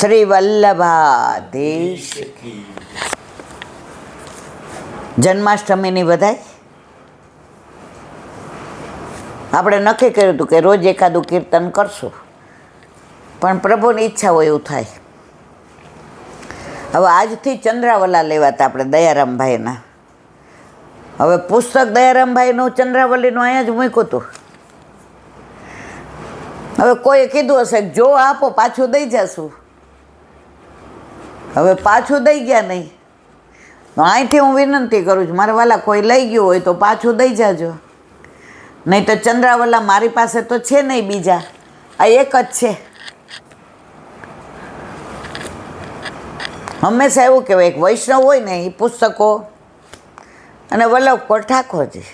શ્રી વલ્લભાધીશ કી. જન્માષ્ટમીની વધાઈ. આપણે નક્કી કર્યું હતું કે રોજ એકાદું કીર્તન કરશું, પણ પ્રભુની ઈચ્છા હોય એવું થાય. હવે આજથી ચંદ્રાવલા લેવાતા આપણે દયારામભાઈના. હવે પુસ્તક દયારામભાઈનું ચંદ્રાવલીનું અહીંયા જ મૂક્યું હતું. હવે કોઈએ કીધું હશે કે જો આપો પાછું દઈ જશું. હવે પાછું દઈ ગયા નહીં. અહીંથી હું વિનંતી કરું છું, મારા વાલા કોઈ લઈ ગયું હોય તો પાછું દઈ જાજો. નહીં તો ચંદ્રાવલા મારી પાસે તો છે નહીં બીજા, આ એક જ છે. હંમેશા એવું કહેવાય એક વૈષ્ણવ હોય ને એ પુસ્તકો અને વલ્લભ ઠાકોરજી.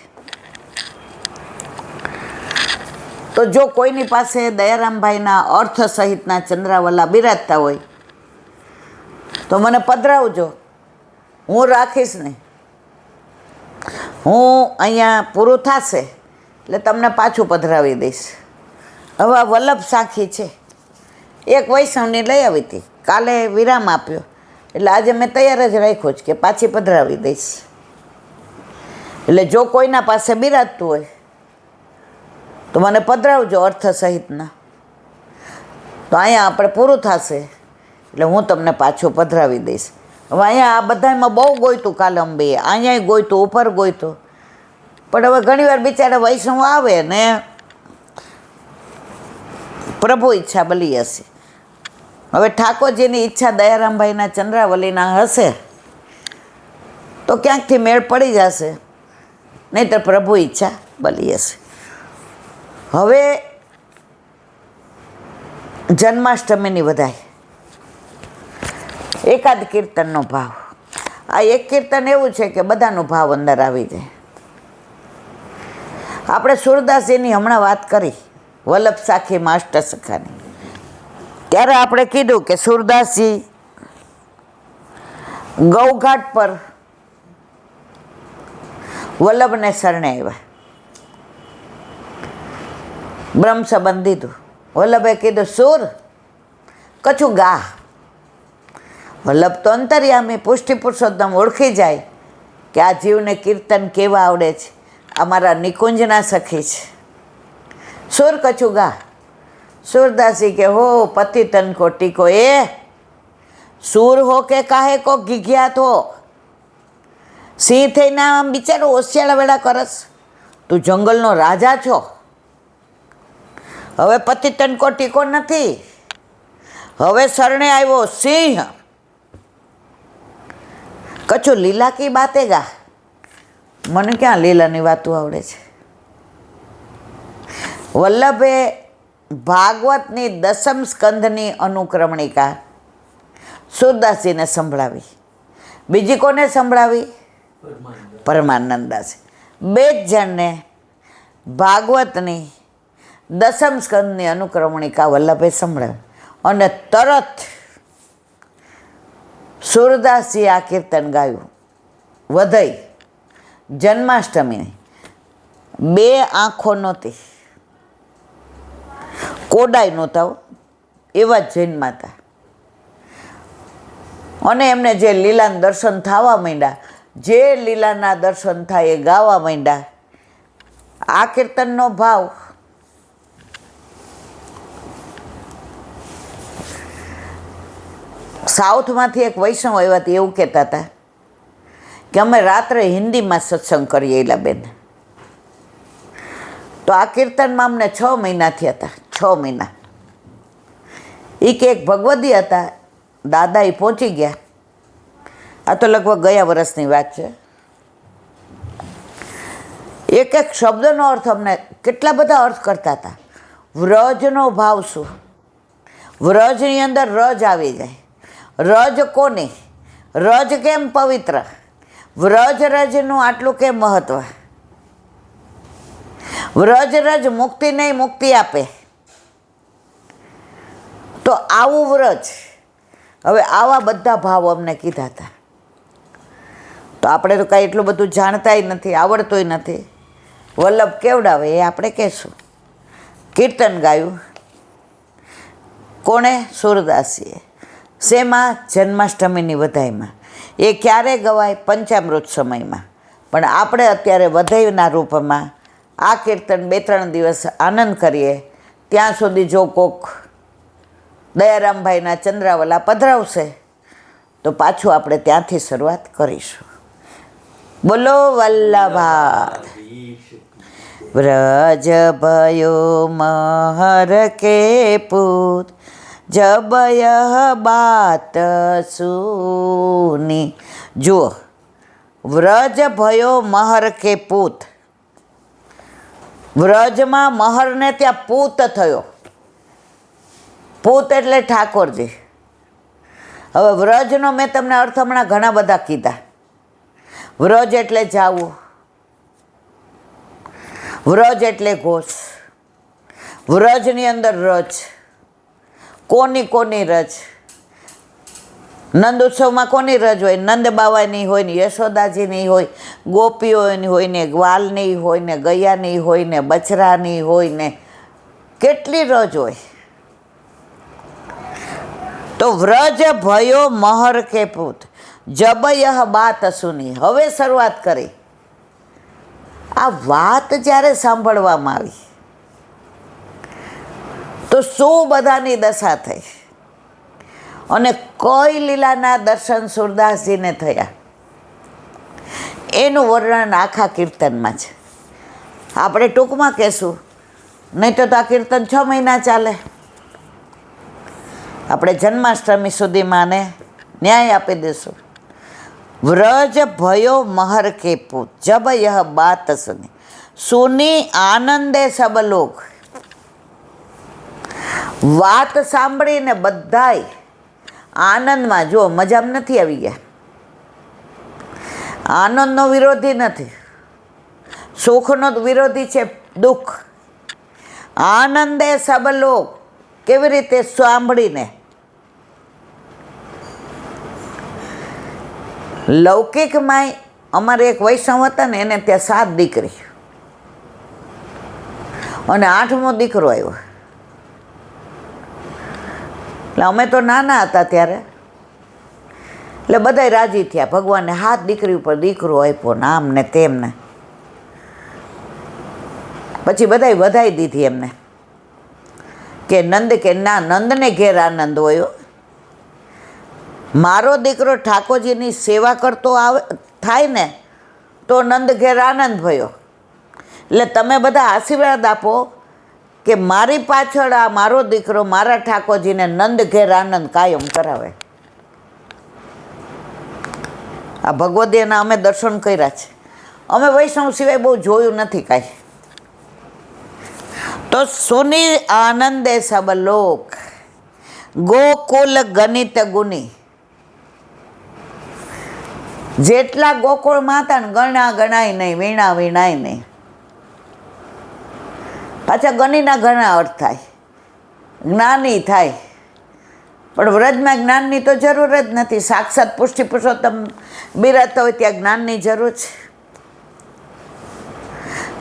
તો જો કોઈની પાસે દયારામભાઈના અર્થ સહિતના ચંદ્રાવલા બિરાજતા હોય તો મને પધરાવજો, હું રાખીશ ને. હું અહીંયા પૂરું થશે એટલે તમને પાછું પધરાવી દઈશ. હવે આ વલ્લભ સાખી છે, એક વૈષ્ણવની લઈ આવી હતી, કાલે વિરામ આપ્યો એટલે આજે મેં તૈયાર જ રાખ્યો છે કે પાછી પધરાવી દઈશ. એટલે જો કોઈના પાસે બિરાજતું હોય તો મને પધરાવજો અર્થ સહિતના. તો અહીંયા આપણે પૂરું થશે એટલે હું તમને પાછું પધરાવી દઈશ. હવે અહીંયા આ બધામાં બહુ ગોઈતું કાલંબે, અહીંયા ગોઈતું, ઉપર ગોઈતું, પણ હવે ઘણીવાર બિચારા વૈષ્ણવ આવે ને પ્રભુ ઈચ્છા બલી હશે. હવે ઠાકોરજીની ઈચ્છા દયારામભાઈના ચંદ્રાવલીના હશે તો ક્યાંકથી મેળ પડી જશે, નહીંતર પ્રભુ ઈચ્છા બલી હશે. હવે જન્માષ્ટમીની વધાઈ. એકાદ કીર્તનનો ભાવ. આ એક કીર્તન એવું છે કે બધાનો ભાવ અંદર આવી જાય. આપણે સુરદાસજીની હમણાં વાત કરી, વલ્લભ સાખીમાં અષ્ટસખાની, ત્યારે આપણે કીધું કે સુરદાસજી ગૌઘાટ પર વલ્લભને શરણે આવ્યા. બ્રહ્મ સંબંધ દીધું. વલ્લભે કીધું સુર કછું ગા. વલ્લભ તો અંતર્યામી પુષ્ટિ પુરુષોત્તમ ઓળખી જાય કે આ જીવને કીર્તન કેવા આવડે છે, અમારા નિકુંજના સખી છે. સુર કછું ગા. સુરદાસી કે હો પતિ તન કોટી કો એ સુર હો કે કાહે કો ગીઘ્યાત હો. સિંહ થઈને આમ બિચારો ઓશિયાળા વેળા કરસ, તું જંગલનો રાજા છો. હવે પતિ તન કોટી કો નથી, હવે શરણે આવ્યો સિંહ. કછું લીલા કી બાતે ગા. મને ક્યાં લીલાની વાતો આવડે છે. વલ્લભે ભાગવતની દસમ સ્કંધની અનુક્રમણિકા સુરદાસજીને સંભળાવી. બીજી કોને સંભળાવી? પરમાનંદાસી. બે જ જણને ભાગવતની દસમ સ્કંદની અનુક્રમણિકા વલ્લભે સંભળાવી અને તરત સુરદાસજી આ કીર્તન ગાયું. વધઈ જન્માષ્ટમી. બે આંખો નહોતી, કોડાઈ નહોતા, એવા જ જૈનમાં હતા. અને એમને જે લીલાના દર્શન થવા માંડ્યા, જે લીલાના દર્શન થાય એ ગાવા માંડ્યા. આ કીર્તનનો ભાવ સાઉથમાંથી એક વૈષ્ણવ આવ્યા હતા, એવું કહેતા હતા કે અમે રાત્રે હિન્દીમાં સત્સંગ કરીએ એલા બેન. તો આ કીર્તનમાં અમને 6 મહિના થયા હતા. 6 મહિના. એ કે એક ભગવદી હતા, દાદા એ પહોંચી ગયા. આ તો લગભગ ગયા વર્ષની વાત છે. એક એક શબ્દનો અર્થ અમને કેટલા બધા અર્થ કરતા હતા. વ્રજનો ભાવ શું? વ્રજની અંદર રજ આવી જાય. રજ કોની? રજ કેમ પવિત્ર? વ્રજ રજનું આટલું કેમ મહત્વ? વ્રજ રજ મુક્તિ નહીં, મુક્તિ આપે. તો આવું વ્રજ. હવે આવા બધા ભાવ અમને કીધા હતા. તો આપણે તો કાંઈ એટલું બધું જાણતાય નથી, આવડતોય નથી. વલ્લભ કેવડાવે એ આપણે કહેશું. કીર્તન ગાયું કોણે? સુરદાસીએ. શેમાં? જન્માષ્ટમીની વધાઈમાં. એ ક્યારે ગવાય? પંચામૃત સમયમાં. પણ આપણે અત્યારે વધાઈના રૂપમાં આ કીર્તન 2-3 દિવસ આનંદ કરીએ. ત્યાં સુધી જો કોક દયારામભાઈના ચંદ્રાવલા પધરાવશે તો પાછું આપણે ત્યાંથી શરૂઆત કરીશું. બોલો વલ્લભા. વ્રજ भयो महर के पूत जब यह बात सुनी. જુઓ, વ્રજ भयो महर के पूत. વ્રજમાં મહરને ત્યાં પૂત થયો. પૂત એટલે ઠાકોરજી. હવે વ્રજનો મેં તમને અર્થ હમણાં ઘણા બધા કીધા. વ્રજ એટલે જાવું, વ્રજ એટલે ઘોષ, વ્રજની અંદર રજ. કોની કોની રજ? નંદ ઉત્સવમાં કોની રજ હોય? નંદ બાવાની હોય ને, યશોદાજીની હોય, ગોપીઓની હોય ને, ગ્વાલની હોય ને, ગૈયાની હોય ને, બચરાની હોય ને, કેટલી રજ હોય. તો વ્રજ भयो महर के पूत जब यह बात सुनी. હવે શરૂઆત કરી. આ વાત જ્યારે સાંભળવામાં આવી તો શું બધાની દશા થઈ અને કઈ લીલાના દર્શન સુરદાસજીને થયા એનું વર્ણન આખા કીર્તનમાં છે. આપણે ટૂંકમાં કહેશું, નહીં તો આ કીર્તન 6 મહિના ચાલે. આપણે જન્માષ્ટમી સુધીમાં આને ન્યાય આપી દઈશું. વ્રજ भयो महर के पूत जब यह बात सुनी. सुनी आनंदे सब लोग. વાત સાંભળીને બધાય આનંદમાં. જો મજામાં નથી આવી ગયા. આનંદનો વિરોધી નથી, સુખનો વિરોધી છે દુઃખ. આનંદે સબ લોગ. કેવી રીતે? સાંભળીને. લૌકિકમાં અમારે એક વૈષ્ણવ હતા ને, એને ત્યાં 7 દીકરી અને 8મો દીકરો આવ્યો. એટલે અમે તો નાના હતા ત્યારે, એટલે બધાય રાજી થયા. ભગવાને 7 દીકરી ઉપર દીકરો આપ્યો ને, આમ ને તેમ ને. પછી બધાય વધાઈ દીધી એમને કે નંદ કે ના, નંદને ઘેર આનંદ હોય. મારો દીકરો ઠાકોરજીની સેવા કરતો થાય ને તો નંદ ઘેર આનંદ ભયો. એટલે તમે બધા આશીર્વાદ આપો કે મારી પાછળ આ મારો દીકરો મારા ઠાકોરજીને નંદ ઘેર આનંદ કાયમ કરાવે. આ ભગવદીના અમે દર્શન કર્યા છે. અમે વૈષ્ણવ સિવાય બહુ જોયું નથી કાંઈ. તો સુની આનંદે સબ લોક ગોકુલ ગણિત ગુની. જેટલા ગોકુળમાં હતા ને ગણા ગણાય નહીં, વીણા વીણાય નહીં. પાછા ગણીના ઘણા અર્થ થાય. જ્ઞાની થાય, પણ વ્રજમાં જ્ઞાનની તો જરૂર જ નથી. સાક્ષાત પુષ્ટિ પુરુષોત્તમ બિરાજતા હોય ત્યાં જ્ઞાનની જરૂર છે.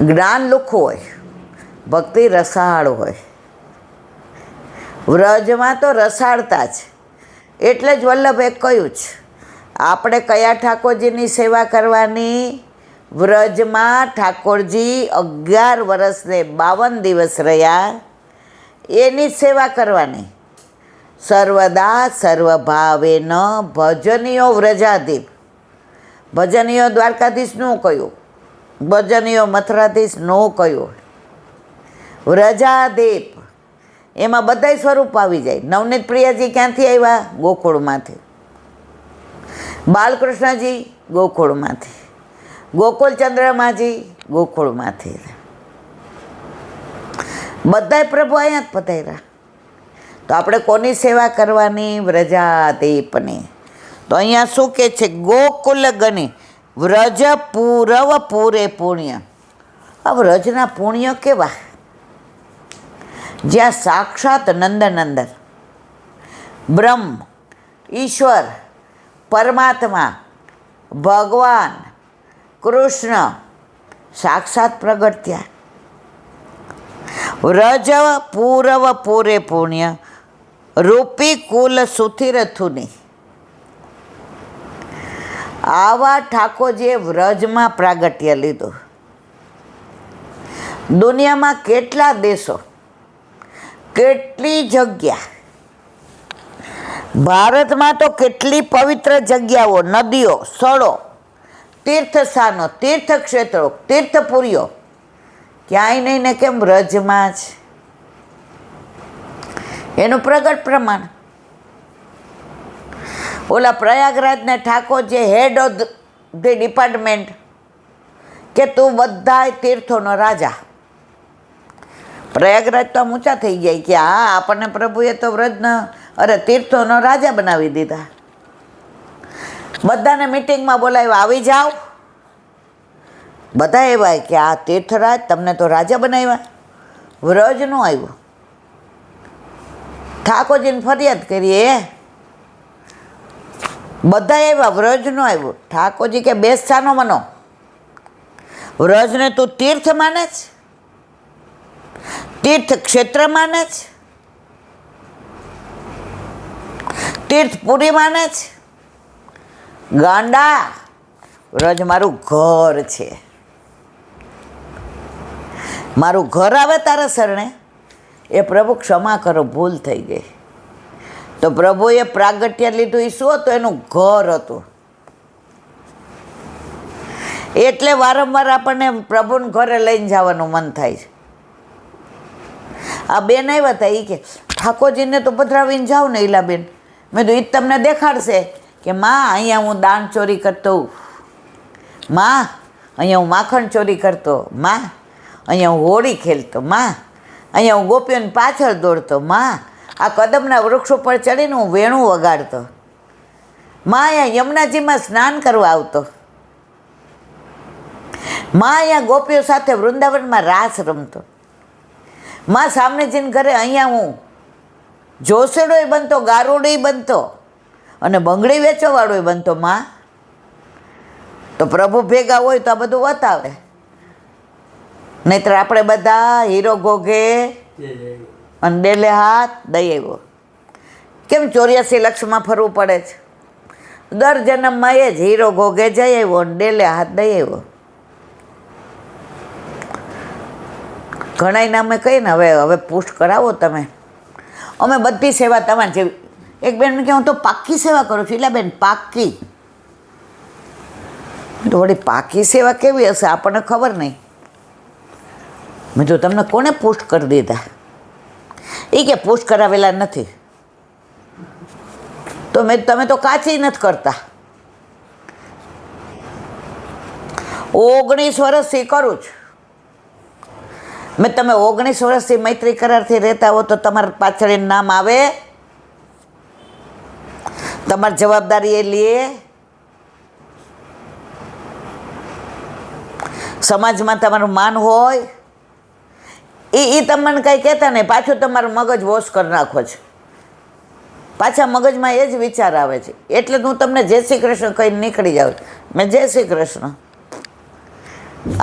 જ્ઞાન લુખું હોય, ભક્તિ રસાળ હોય. વ્રજમાં તો રસાળતા છે. એટલે જ વલ્લભે કહ્યું છે આપણે કયા ઠાકોરજીની સેવા કરવાની? વ્રજમાં ઠાકોરજી 11 વર્ષ ને 52 દિવસ રહ્યા એની સેવા કરવાની. સર્વદા સર્વભાવે ન ભજનીયો વ્રજાધીપ. ભજનીયો દ્વારકાધીશ નું કહ્યું, ભજનીયો મથુરાધીશ નો કહ્યું. વ્રજાધીપ એમાં બધાય સ્વરૂપ આવી જાય. નવનીત પ્રિયાજી ક્યાંથી આવ્યા? ગોકુળમાંથી. બાલકૃષ્ણજી ગોકુળમાંથી. ગોકુલચંદ્રમાજી ગોકુળમાંથી. બધાય પ્રભુ અહીંયા જ પધાર્યા. તો આપણે કોની સેવા કરવાની? વ્રજાધીપની. તો અહીંયા શું કહે છે? ગોકુલ ગણી વ્રજ પૂરવ પૂરે પુણ્ય. આ વ્રજના પુણ્ય કેવા? જ્યાં સાક્ષાત નંદનંદન બ્રહ્મ, ઈશ્વર, પરમાત્મા, ભગવાન, કૃષ્ણ સાક્ષાત પ્રગટ થયા. વ્રજ પૂરવ પૂરે પુણ્ય રૂપી કુલ સુથિરથુની. આવા ઠાકોરજીએ વ્રજમાં પ્રાગટ્ય લીધું. દુનિયામાં કેટલા દેશો, કેટલી જગ્યા, ભારતમાં તો કેટલી પવિત્ર જગ્યાઓ, નદીઓ, સ્થળો, તીર્થસ્થાનો, તીર્થક્ષેત્રો, તીર્થપુરીઓ, ક્યાંય નહીં ને કેમ વ્રજમાં જ. એનું પ્રગટ પ્રમાણ. ઓલા પ્રયાગરાજને ઠાકોર જે હેડ ઓફ ધી ડિપાર્ટમેન્ટ કે તું બધાય તીર્થોનો રાજા. પ્રયાગરાજ તો આમ ઊંચા થઈ જાય કે હા આપણને પ્રભુએ તો વ્રજના તીર્થોનો રાજા બનાવી દીધા. બધાને મિટિંગમાં બોલાવ્યા, આવી જાઓ. બધા એવા કે આ તીર્થરાજ તમને તો રાજા બનાવ્યા, વ્રજનું આવ્યું. ઠાકોરજીને ફરિયાદ કરીએ, બધા એવા વ્રજનું આવ્યું. ઠાકોરજી કે બેસતાનો મનો, વ્રજને તું તીર્થ માને છે, તીર્થ ક્ષેત્ર માને છે, તીર્થપુરી માને છે. ગાંડા, વ્રજ મારું ઘર છે. મારું ઘર આવે તારા શરણે, એ પ્રભુ ક્ષમા કરો, ભૂલ થઈ ગઈ. તો પ્રભુએ પ્રાગટ્ય લીધું એ શું હતું? એનું ઘર હતું. એટલે વારંવાર આપણને પ્રભુને ઘરે લઈને જવાનું મન થાય છે. આ બેન આવ્યા હતા, એ કે ઠાકોરજીને તો પધરાવીને જાઉં ને ઈલાબેન. મેં તો એ તમને દેખાડશે કે માં અહીંયા હું દાન ચોરી કરતો, માં અહીંયા હું માખણ ચોરી કરતો, માં અહીંયા હું હોળી ખેલતો, માં અહીંયા હું ગોપીઓની પાછળ દોડતો, માં આ કદમના વૃક્ષ ઉપર ચડીને હું વેણું વગાડતો, માં અહીંયા યમુનાજીમાં સ્નાન કરવા આવતો, માં અહીંયા ગોપીઓ સાથે વૃંદાવનમાં રાસ રમતો, માં સામનેજીને ઘરે અહીંયા હું જોસેડોય બનતો, ગારોડોય બનતો અને બંગડી વેચવાવાળોય બનતો. માં તો પ્રભુ ભેગા હોય તો આ બધું બતાવે, નહીતર આપણે બધા હીરો ઘોઘે અને ડેલે હાથ દઈ આવ્યો. કેમ 84 લક્ષમાં ફરવું પડે છે? દર જન્મમાં એ જ હીરો ઘોઘે જઈ આવ્યો અને ડેલે હાથ દઈ આવ્યો. ઘણાયને અમે કહીએ ને હવે પુષ્ટ કરાવો તમે, અમે બધી સેવા તમારી જેવી. એક બેન કે હું તો પાક્કી સેવા કરું છું. એટલે બેન પાક્કી તો વળી પાકી સેવા કેવી હશે આપણને ખબર નહીં. મેં તો તમને કોને પુષ્ટ કરી દીધા? એ કે પુષ્ટ કરાવેલા નથી. તો તમે તો કાચી નથી કરતા. 19 વર્ષથી કરું છું. મેં તમે 19 વર્ષથી મૈત્રી કરારથી રહેતા હો તો તમારા પાછળ નામ આવે, તમારી જવાબદારી એ લે, સમાજમાં તમારું માન હોય. એ તમને કંઈ કહેતા નહીં, પાછું તમારું મગજ વોશ કરી નાખો છે. પાછા મગજમાં એ જ વિચાર આવે છે. એટલે હું તમને જય શ્રી કૃષ્ણ કહીને નીકળી જાઉં. મેં જય શ્રી કૃષ્ણ.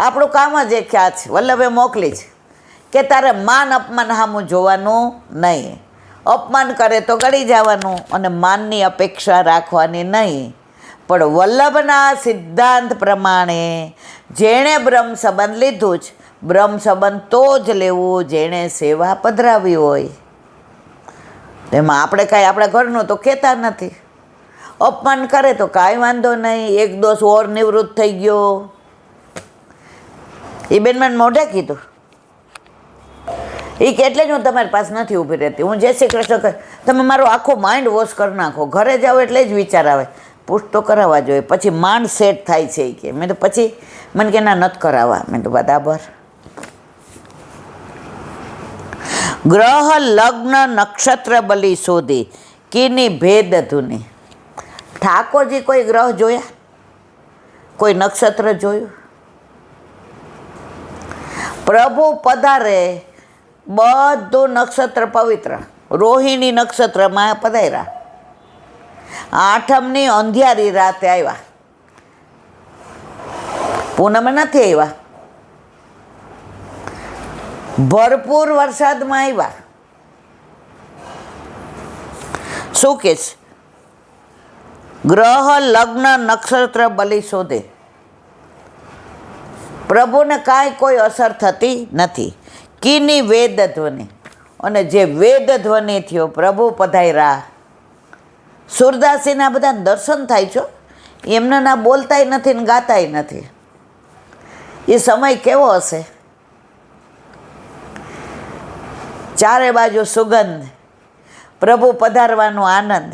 આપણું કામ જ એક ખ્યાલ છે, વલ્લભે મોકલી છે કે તારે માન અપમાન સામું જોવાનું નહીં. અપમાન કરે તો ગળી જવાનું અને માનની અપેક્ષા રાખવાની નહીં. પણ વલ્લભના સિદ્ધાંત પ્રમાણે જેણે બ્રહ્મ સંબંધ લીધું જ, બ્રહ્મ સંબંધ તો જ લેવું જેણે સેવા પધરાવી હોય. તેમાં આપણે કાંઈ આપણા ઘરનું તો કહેતા નથી. અપમાન કરે તો કાંઈ વાંધો નહીં, એક દોષ ઓર નિવૃત્ત થઈ ગયો. એ બેન મને મોઢે કીધું. એ કે એટલે જ હું તમારી પાસે નથી ઊભી રહેતી. હું જય શ્રી કૃષ્ણ કહે, તમે મારો આખો માઇન્ડ વોશ કરી નાખો. ઘરે જાઓ એટલે જ વિચાર આવે, પુષ્ટ તો કરાવવા જોઈએ, પછી માઇન્ડ સેટ થાય છે. એ કે મેં તો પછી મને કે ના નથી કરાવવા. મેં તો બરાબર. ગ્રહ લગ્ન નક્ષત્ર બલી શોધી કીની ભેદ ધૂની. ઠાકોરજી કોઈ ગ્રહ જોયા? કોઈ નક્ષત્ર જોયું? પ્રભુ પધારે બધું નક્ષત્ર પવિત્ર. રોહિણી નક્ષત્રમાં પધાર્યા. આઠમની અંધિયારી રાતે આવ્યા. પૂનમ નથી આવ્યા. ભરપૂર વરસાદમાં આવ્યા. શું કે છે? ગ્રહ લગ્ન નક્ષત્ર બલિ શોધે. પ્રભુને કાંઈ કોઈ અસર થતી નથી. કીની વેદ ધ્વનિ, અને જે વેદ ધ્વનિ થયો, પ્રભુ પધાર્યા. સુરદાસીના બધા દર્શન થાય છે. એમને ના બોલતાય નથી ને ગાતાય નથી. એ સમય કેવો હશે? ચારે બાજુ સુગંધ, પ્રભુ પધારવાનો આનંદ.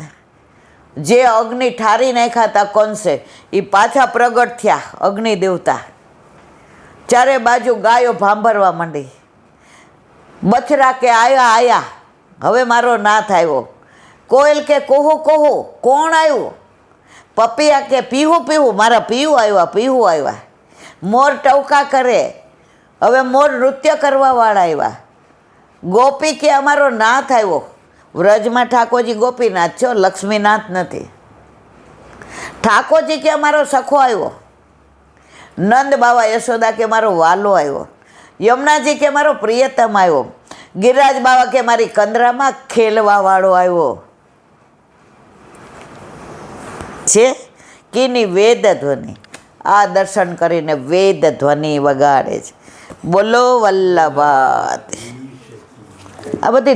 જે અગ્નિ ઠારી નાખ્યા હતા કોનસે, એ પાછા પ્રગટ થયા અગ્નિ દેવતા. ચારે બાજુ ગાયો ભાંભરવા માંડી. બછરા કે આયા આયા, હવે મારો નાથ આવ્યો. કોયલ કે કોહો કોહો, કોણ આવ્યું? પપિયા કે પીહું પીહું, મારા પીહું આવ્યા, પીહું આવ્યા. મોર ટવકા કરે, હવે મોર નૃત્ય કરવાવાળા આવ્યા. ગોપી કે અમારો નાથ આવ્યો. વ્રજમાં ઠાકોરજી ગોપીનાથ છો, લક્ષ્મીનાથ નથી. ઠાકોરજી કે અમારો સખો આવ્યો. નંદ બાવા યશોદા કે મારો વાલો આવ્યો. યમુનાજી કે મારો પ્રિયતમ આવ્યો. ગિરિરાજ બાવા કે મારી કંદરામાં ખેલવા વાળો આવ્યો છે. કીની વેદ ધ્વનિ. આ દર્શન કરીને વેદ ધ્વનિ વગાડે છે. બોલો વલ્લભાત. આ બધી